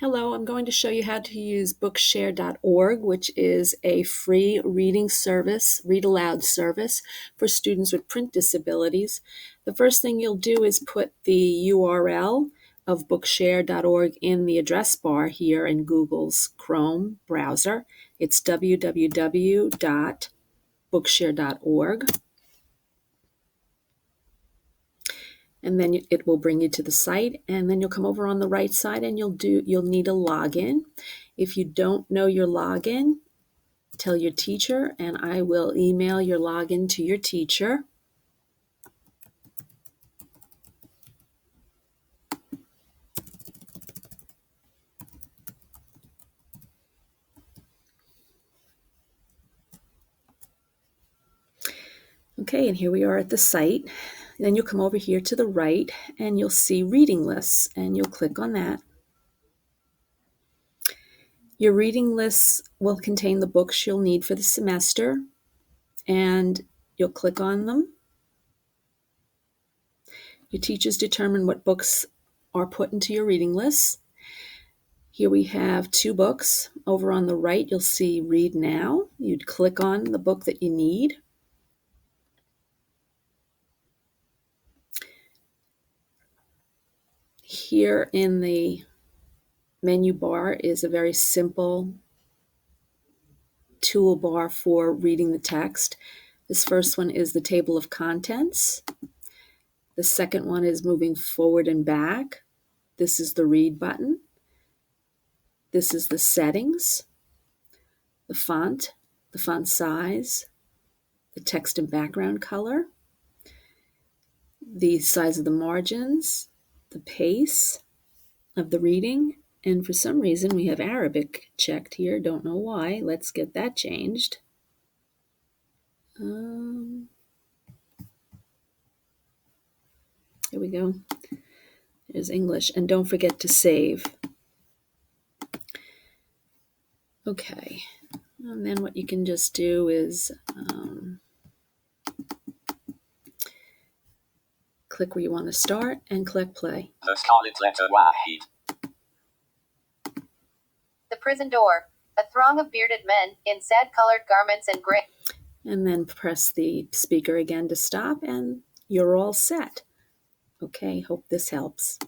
Hello, I'm going to show you how to use Bookshare.org, which is a free reading service, read aloud service for students with print disabilities. The first thing you'll do is put the URL of Bookshare.org in the address bar here in Google's Chrome browser. It's www.bookshare.org. And then it will bring you to the site, and then you'll come over on the right side and you'll need a login. If you don't know your login, tell your teacher and I will email your login to your teacher. Okay, and here we are at the site. Then you'll come over here to the right and you'll see reading lists, and you'll click on that. Your reading lists will contain the books you'll need for the semester, and you'll click on them. Your teachers determine what books are put into your reading list. Here we have 2 books. Over on the right, you'll see Read Now. You'd click on the book that you need. Here in the menu bar is a very simple toolbar for reading the text. This first one is the table of contents. The second one is moving forward and back. This is the read button. This is the settings, the font size, the text and background color, the size of the margins, the pace of the reading, and for some reason we have Arabic checked here. Don't know why. Let's get that changed. Here we go. There's English, and don't forget to save. Okay, and then what you can just do is click where you want to start and click play. The Scarlet Letter Wahid. The prison door. A throng of bearded men in sad-colored garments and gray. And then press the speaker again to stop, and you're all set. Okay, hope this helps.